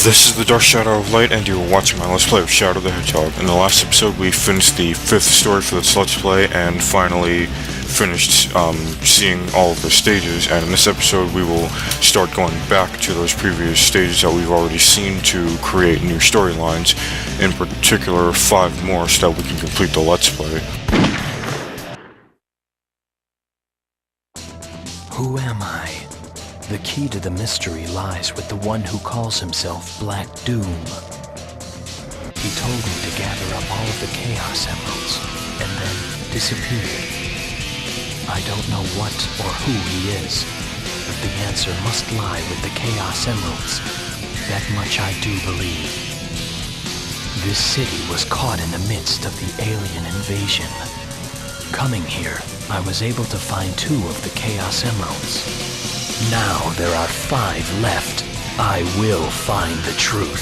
This is the Dark Shadow of Light, and you're watching my Let's Play of Shadow the Hedgehog. In the last episode, we finished the 5th story for this Let's Play, and finally finished seeing all of the stages, and in this episode we will start going back to those previous stages that we've already seen to create new storylines, in particular 5 more so that we can complete the Let's Play. Who am I? The key to the mystery lies with the one who calls himself Black Doom. He told me to gather up all of the Chaos Emeralds, and then disappeared. I don't know what or who he is, but the answer must lie with the Chaos Emeralds. That much I do believe. This city was caught in the midst of the alien invasion. Coming here, I was able to find 2 of the Chaos Emeralds. Now there are 5 left. I will find the truth.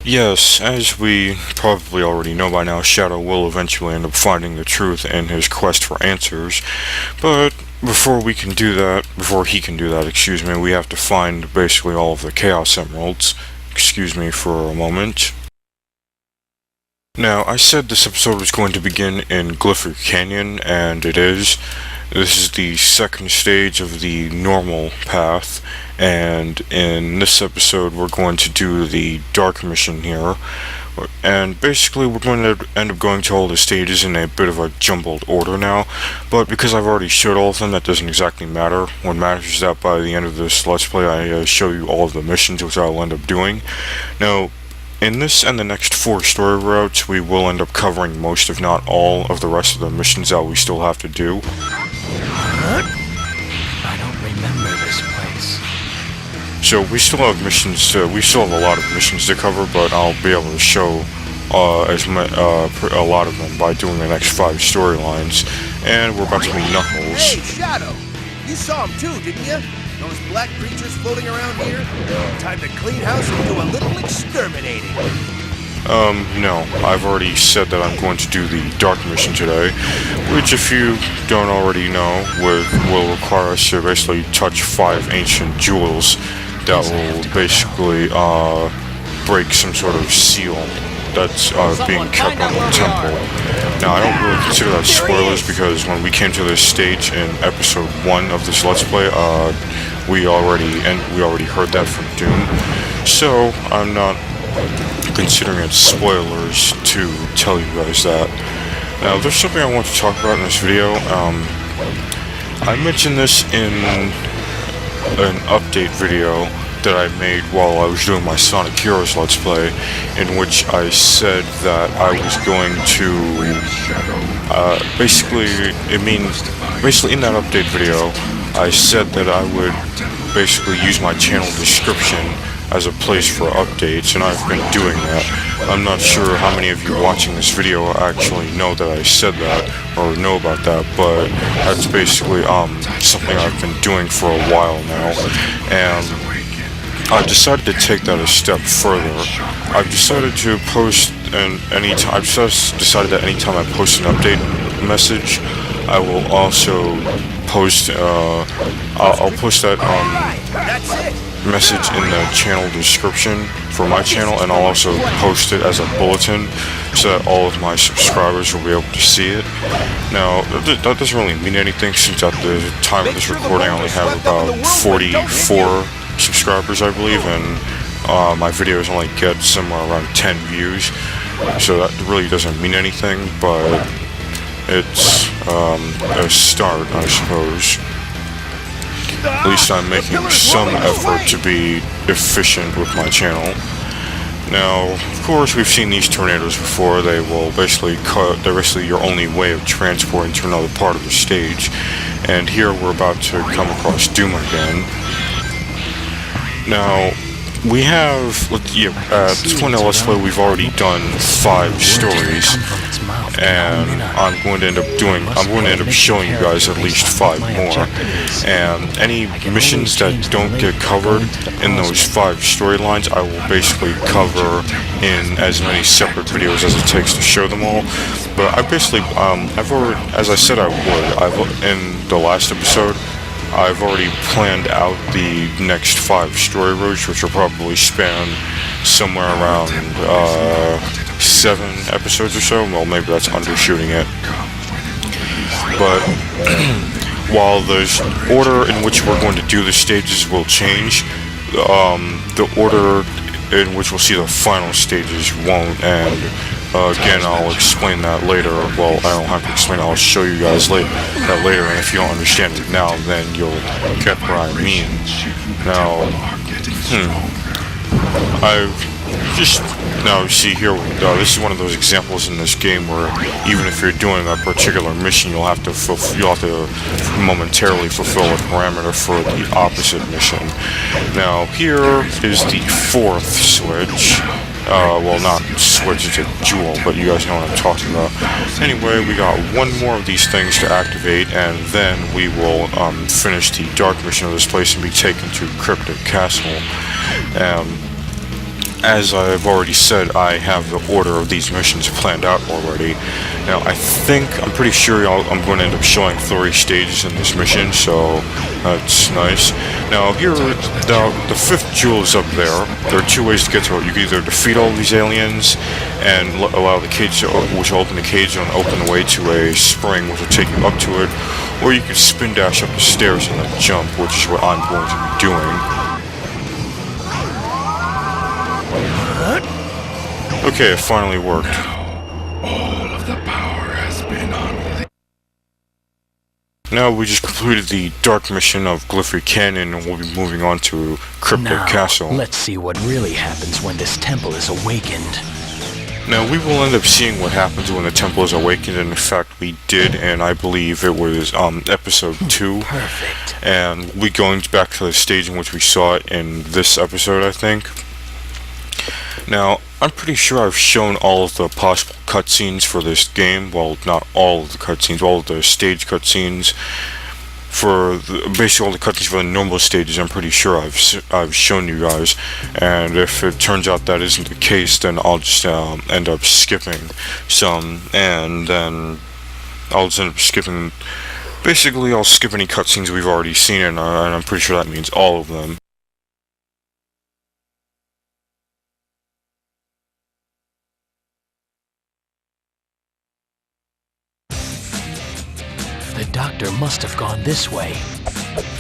Yes, as we probably already know by now, Shadow will eventually end up finding the truth in his quest for answers, but before he can do that, we have to find basically all of the Chaos Emeralds. Excuse me for a moment. Now, I said this episode was going to begin in Glyphic Canyon, and it is. This is the 2nd stage of the normal path, and in this episode we're going to do the dark mission here, and basically we're going to end up going to all the stages in a bit of a jumbled order now, but because I've already showed all of them, that doesn't exactly matter. What matters is that by the end of this Let's Play I show you all of the missions, which I'll end up doing. Now, in this and the next 4 story routes, we will end up covering most, if not all, of the rest of the missions that we still have to do. I don't remember this place. So we still have missions. We still have a lot of missions to cover, but I'll be able to show a lot of them by doing the next 5 storylines. And we're about to meet Knuckles. Hey, Shadow! You saw him too, didn't you? Those black creatures floating around here? Time to clean house and do a little exterminating. No. I've already said that I'm going to do the dark mission today, which, if you don't already know, will require us to basically touch 5 ancient jewels that will basically break some sort of seal that's being kept on the temple. Now, I don't really consider that spoilers, because when we came to this stage in episode 1 of this Let's Play, we already heard that from Doom, so I'm not considering it spoilers to tell you guys that. Now, there's something I want to talk about in this video. I mentioned this in an update video that I made while I was doing my Sonic Heroes Let's Play, in which I said that I was going to basically in that update video I said that I would basically use my channel description as a place for updates, and I've been doing that. I'm not sure how many of you watching this video actually know that I said that, or know about that, but that's basically something I've been doing for a while now, and I've decided to take that a step further. I've decided to post decided that anytime I post an update message, I will also post I'll post that message in the channel description for my channel, and I'll also post it as a bulletin so that all of my subscribers will be able to see it. Now, that doesn't really mean anything, since at the time of this recording I only have about 44 subscribers, I believe, and my videos only get somewhere around 10 views, so that really doesn't mean anything, but it's a start, I suppose. At least I'm making some effort to be efficient with my channel. Now, of course, we've seen these tornadoes before. They're basically your only way of transporting to another part of the stage, and here we're about to come across Doom again. Now, we have, at this point in Let's Play, we've already done 5 stories, and I'm going to end up showing you guys at least 5 more, and any missions that don't get covered in those 5 storylines, I will basically cover in as many separate videos as it takes to show them all. But I basically, as I said I would, in the last episode, I've already planned out the next 5 story roads, which will probably span somewhere around 7 episodes or so. Well, maybe that's undershooting it. But while the order in which we're going to do the stages will change, the order in which we'll see the final stages won't, and again, I'll explain that later. Well, I don't have to explain it, I'll show you guys that later, and if you don't understand it now, then you'll get what I mean. Now, you see here, this is one of those examples in this game where even if you're doing a particular mission, you'll have to momentarily fulfill a parameter for the opposite mission. Now, here is the 4th switch. Well, not switch, it's a jewel, but you guys know what I'm talking about. Anyway, we got one more of these things to activate, and then we will finish the dark mission of this place and be taken to Cryptic Castle. As I've already said, I have the order of these missions planned out already. Now, I'm pretty sure I'm going to end up showing 3 stages in this mission, so that's nice. Now, the 5th jewel is up there. There are 2 ways to get to it. You can either defeat all these aliens and allow the cage which will open the cage and open the way to a spring which will take you up to it, or you can spin dash up the stairs and then jump, which is what I'm going to be doing. Okay, it finally worked. All of the power has been unleashed. Now we just completed the dark mission of Glyphic Canyon, and we'll be moving on to Cryptic Castle. Let's see what really happens when this temple is awakened. Now we will end up seeing what happens when the temple is awakened, and in fact we did, and I believe it was episode 2. Perfect. And we going back to the stage in which we saw it in this episode, I think. Now, I'm pretty sure I've shown all of the possible cutscenes for this game. Well, not all of the cutscenes, all of the stage cutscenes. Basically all the cutscenes for the normal stages, I'm pretty sure I've shown you guys. And if it turns out that isn't the case, then I'll just end up skipping some. And then I'll just end up skipping... Basically, I'll skip any cutscenes we've already seen, and I'm pretty sure that means all of them. The doctor must have gone this way.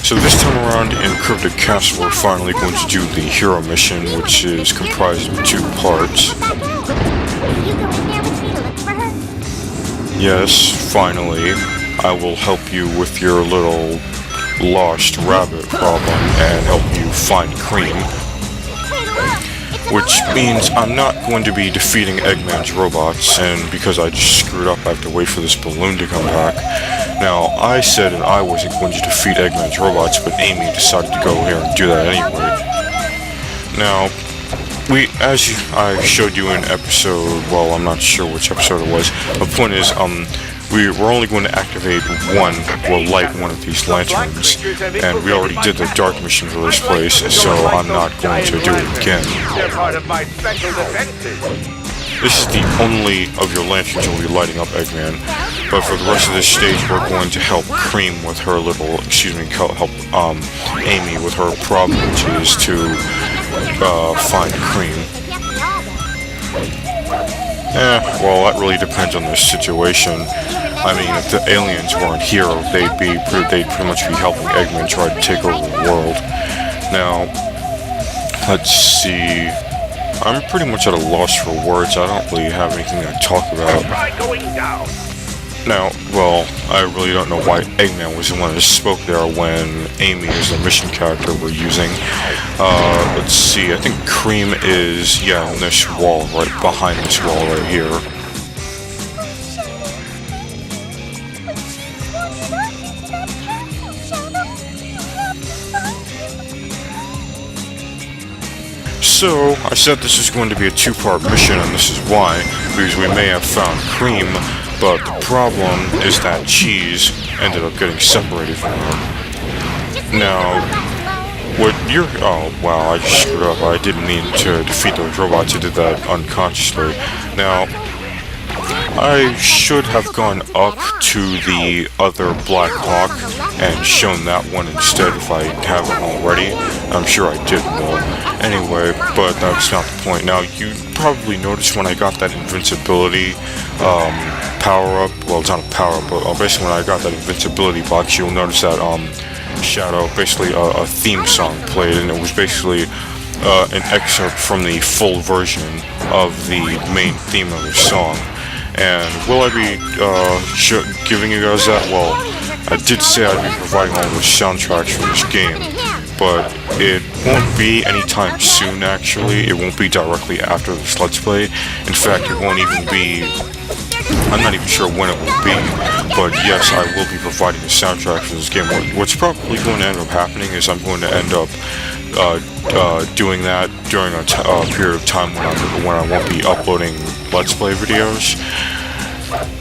So this time around in Cryptic Castle, we're finally going to do the hero mission, which is comprised of 2 parts. Yes, finally, I will help you with your little lost rabbit problem and help you find Cream. Which means I'm not going to be defeating Eggman's robots, and because I just screwed up, I have to wait for this balloon to come back. Now, I said that I wasn't going to defeat Eggman's robots, but Amy decided to go here and do that anyway. Now, as I showed you in episode, well, I'm not sure which episode it was. The point is, we're only going to activate light one of these lanterns, and we already did the dark mission for this place, so I'm not going to do it again. This is the only of your lanterns that will be lighting up Eggman, but for the rest of this stage, we're going to help Cream with her help Amy with her problem, which is to find Cream. Well, that really depends on the situation. I mean, if the aliens weren't here, they'd pretty much be helping Eggman try to take over the world. Now, let's see. I'm pretty much at a loss for words. I don't really have anything to talk about. Now, well, I really don't know why Eggman was the one that spoke there when Amy is the mission character we're using. Let's see, I think Cream is, on this wall, right behind this wall right here. So, I said this is going to be a 2-part mission, and this is why, because we may have found Cream, but the problem is that Cheese ended up getting separated from her. Now, oh wow, I just screwed up. I didn't mean to defeat those robots, I did that unconsciously. Now, I should have gone up to the other Black Hawk and shown that one instead if I haven't already. I'm sure I did though. Anyway, but that's not the point. Now, you probably noticed when I got that invincibility power-up, well, it's not a power-up, but basically when I got that invincibility box, you'll notice that Shadow, basically a theme song played, and it was basically an excerpt from the full version of the main theme of the song. And will I be giving you guys that? Well, I did say I'd be providing all the soundtracks for this game, but it won't be anytime soon, actually. It won't be directly after this Let's Play. In fact, it won't even be... I'm not even sure when it will be, but yes, I will be providing the soundtrack for this game. What's probably going to end up happening is I'm going to end up doing that during a period of time when I won't be uploading Let's Play videos.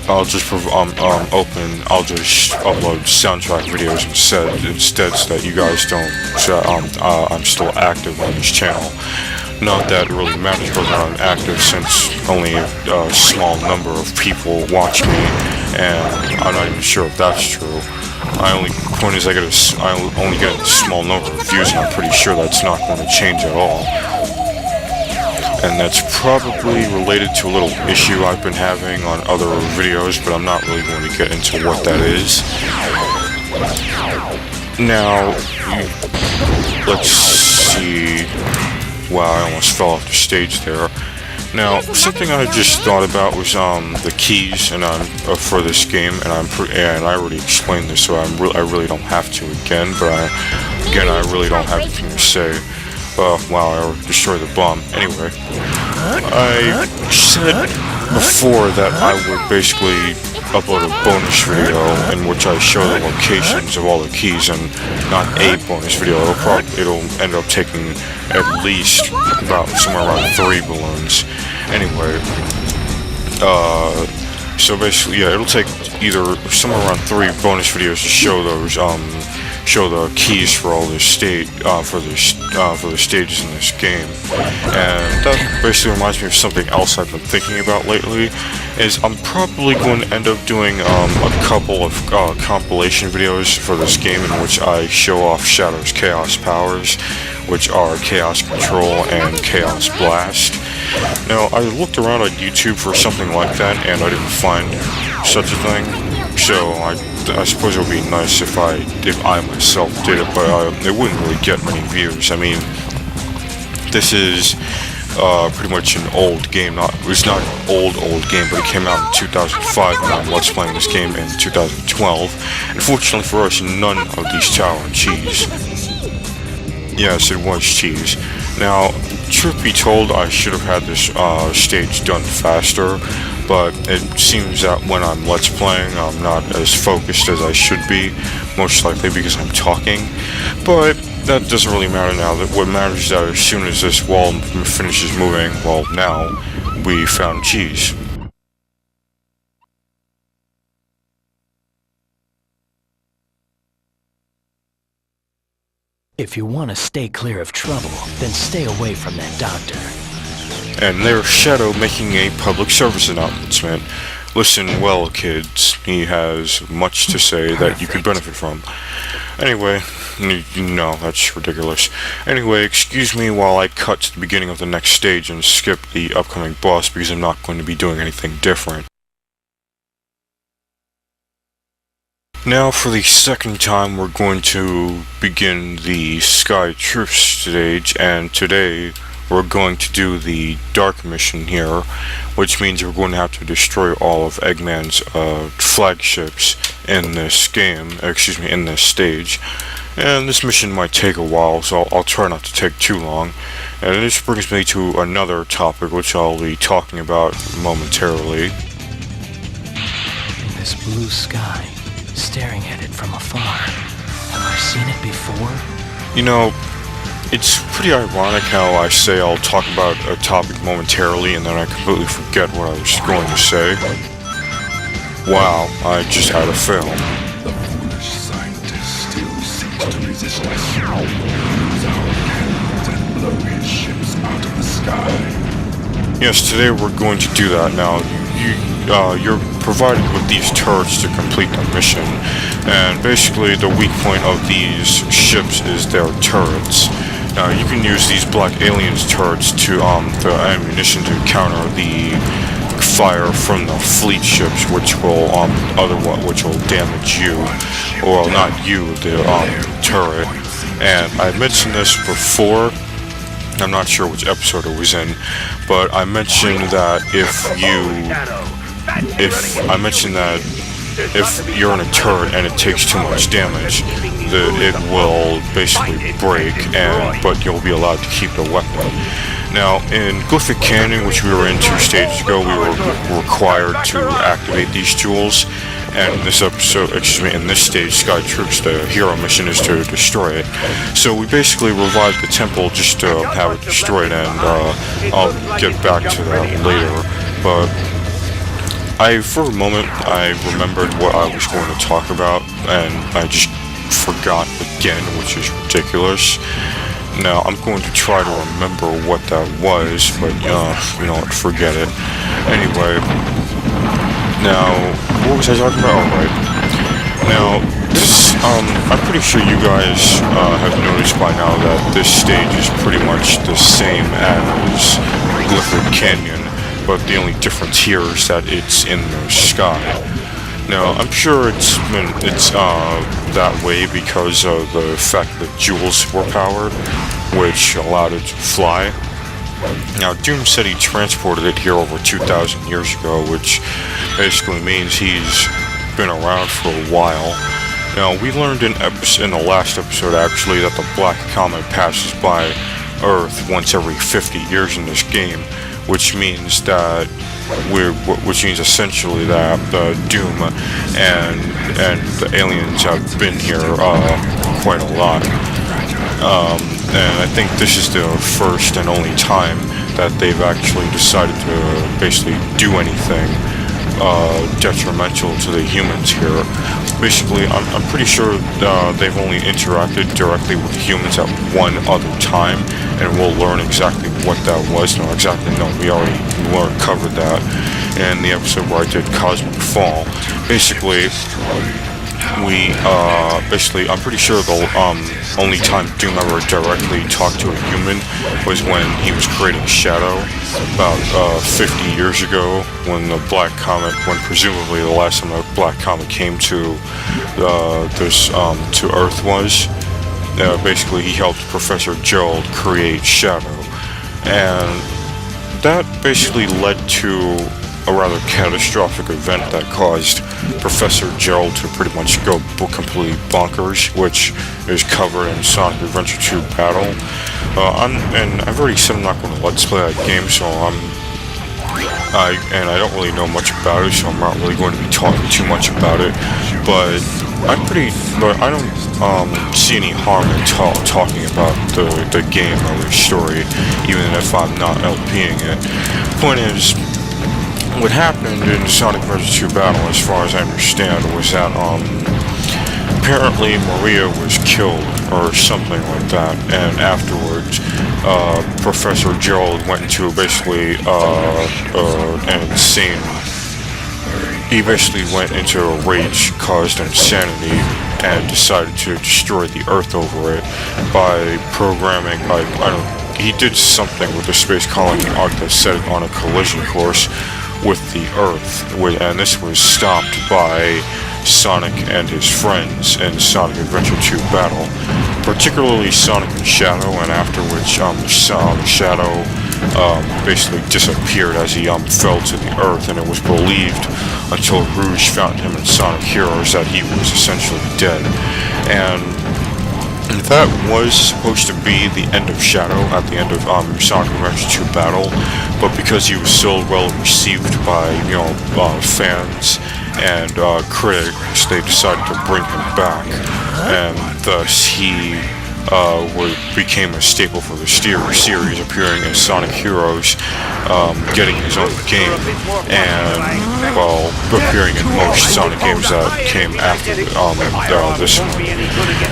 I'll just I'll just upload soundtrack videos instead so that you guys don't, I'm still active on this channel. Not that it really matters whether I'm active, since only a small number of people watch me, and I'm not even sure if that's true. Point is, I only get a small number of views, and I'm pretty sure that's not going to change at all. And that's probably related to a little issue I've been having on other videos, but I'm not really going to get into what that is. Now, let's see. Wow, I almost fell off the stage there. Now, something I just thought about was the keys, and for this game, and I already explained this, so I really don't have to again. But I really don't have anything to say. Wow, I destroyed the bomb. Anyway, I said before that I would basically upload a bonus video in which I show the locations of all the keys, and not a bonus video. It'll end up taking at least about somewhere around 3 balloons. Anyway, so basically, yeah, it'll take either somewhere around 3 bonus videos to show those show the keys for all the for the stages in this game. And that basically reminds me of something else I've been thinking about lately, is I'm probably going to end up doing a couple of compilation videos for this game in which I show off Shadow's Chaos powers, which are Chaos Control and Chaos Blast. Now, I looked around on YouTube for something like that, and I didn't find such a thing. So I suppose it would be nice if I myself did it, but it wouldn't really get many views. I mean, this is pretty much an old game. It's not an old game, but it came out in 2005, and I'm Let's Playing this game in 2012. And fortunately for us, none of these tower on cheese. Yes, it was cheese. Now, truth be told, I should have had this stage done faster, but it seems that when I'm Let's Playing, I'm not as focused as I should be, most likely because I'm talking. But that doesn't really matter now. What matters is that as soon as this wall finishes moving, well, now, we found cheese. If you want to stay clear of trouble, then stay away from that doctor. And there's Shadow making a public service announcement. Listen well, kids. He has much to say that you could benefit from. Anyway, no, that's ridiculous. Anyway, excuse me while I cut to the beginning of the next stage and skip the upcoming boss, because I'm not going to be doing anything different. Now, for the second time, we're going to begin the Sky Truth stage, and today we're going to do the Dark mission here, which means we're going to have to destroy all of Eggman's flagships in this game, in this stage. And this mission might take a while, so I'll try not to take too long. And this brings me to another topic, which I'll be talking about momentarily. This blue sky, staring at it from afar. Have I seen it before? You know, it's pretty ironic how I say I'll talk about a topic momentarily and then I completely forget what I was going to say. Wow, I just had a fail. The foolish scientist still seeks to resist us. Use our hands and blow his ships out of the sky. Yes, today we're going to do that. Now, you you're provided with these turrets to complete the mission, and basically the weak point of these ships is their turrets. Now you can use these black aliens turrets to the ammunition to counter the fire from the fleet ships, which will which will damage you, or not you, the turret. And I mentioned this before. I'm not sure which episode it was in, but I mentioned that if you're in a turret and it takes too much damage, it will basically break, but you'll be allowed to keep the weapon. Now, in Glyphic Canyon, which we were in 2 stages ago, we were required to activate these jewels. And in this episode, in this stage, Sky Troops, the hero mission is to destroy it. So we basically revived the temple just to have it destroyed, and I'll get back to that later. But for a moment, I remembered what I was going to talk about, and I just forgot again, which is ridiculous. Now, I'm going to try to remember what that was, but, forget it. Anyway, now, what was I talking about? Alright. Now, this, I'm pretty sure you guys have noticed by now that this stage is pretty much the same as Glyphic Canyon, but the only difference here is that it's in the sky. Now, I'm sure it's that way because of the fact that jewels were powered, which allowed it to fly. Now, Doom said he transported it here over 2,000 years ago, which basically means he's been around for a while. Now, we learned in the last episode, actually, that the Black Comet passes by Earth once every 50 years in this game, which means essentially that Doom and the aliens have been here quite a lot. And I think this is the first and only time that they've actually decided to basically do anything detrimental to the humans here. Basically, I'm pretty sure they've only interacted directly with humans at one other time, and we'll learn exactly what that was. We already covered that in the episode where I did Cosmic Fall. Basically, I'm pretty sure the only time Doom ever directly talked to a human was when he was creating Shadow about 50 years ago, when presumably the last time the Black Comet came to Earth was. Basically, he helped Professor Gerald create Shadow, and that basically led to a rather catastrophic event that caused Professor Gerald to pretty much go completely bonkers, which is covered in Sonic Adventure 2 Battle. And I've already said I'm not going to let's play that game, so I don't really know much about it, so I'm not really going to be talking too much about it. But I don't see any harm in talking about the game or the story, even if I'm not LPing it. Point is, what happened in Sonic Adventure 2 Battle, as far as I understand, was that apparently Maria was killed or something like that, and afterwards Professor Gerald went into basically an insane. He basically went into a rage, caused insanity, and decided to destroy the Earth over it by programming. He did something with the space colony arc that set it on a collision course with the Earth, and this was stopped by Sonic and his friends in Sonic Adventure 2 Battle, particularly Sonic and Shadow, and after which Shadow basically disappeared as he fell to the Earth, and it was believed until Rouge found him in Sonic Heroes that he was essentially dead. And that was supposed to be the end of Shadow at the end of Sonic Adventure 2 Battle, but because he was so well received by fans and critics, they decided to bring him back, and thus he became a staple for the series, appearing in Sonic Heroes, getting his own game, and appearing in most Sonic games that came after this one.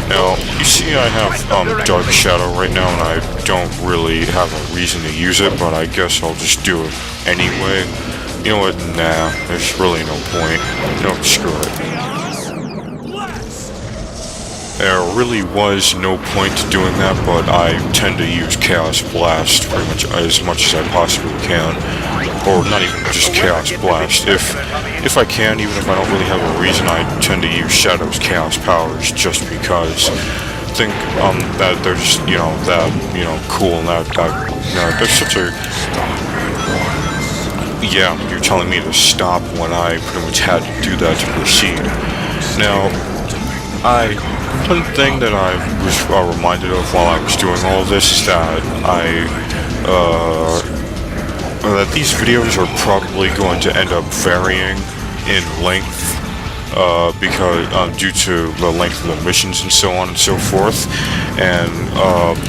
Now, you see I have Dark Shadow right now, and I don't really have a reason to use it, but I guess I'll just do it anyway. You know what? Nah, there's really no point. No, screw it. There really was no point to doing that, but I tend to use Chaos Blast pretty much as I possibly can. Or not even just Chaos Blast. If I can, even if I don't really have a reason, I tend to use Shadow's Chaos Powers just because I think that they're just, cool and that there's such a... Yeah, you're telling me to stop when I pretty much had to do that to proceed. Now, one thing that I was reminded of while I was doing all of this is that that these videos are probably going to end up varying in length because due to the length of the missions and so on and so forth, and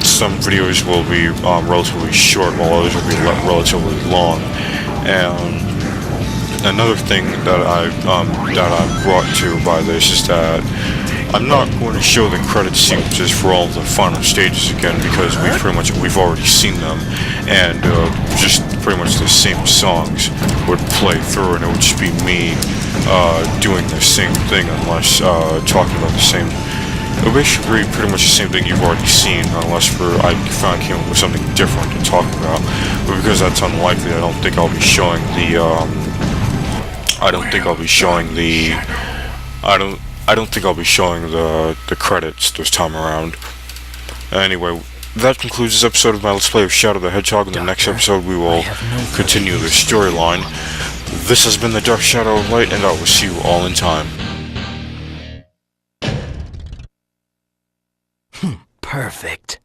some videos will be relatively short while others will be relatively long. And another thing that I'm brought to by this is that I'm not going to show the credit sequences for all the final stages again because we've already seen them, and just pretty much the same songs would play through, and it would just be me doing the same thing unless talking about the same. It would basically be pretty much the same thing you've already seen, unless I came up with something different to talk about. But because that's unlikely, I don't think I'll be showing the. I don't think I'll be showing the credits this time around. Anyway, that concludes this episode of my Let's Play of Shadow the Hedgehog. In the next episode, we will continue the storyline. This has been the Dark Shadow of Light, and I will see you all in time. Perfect.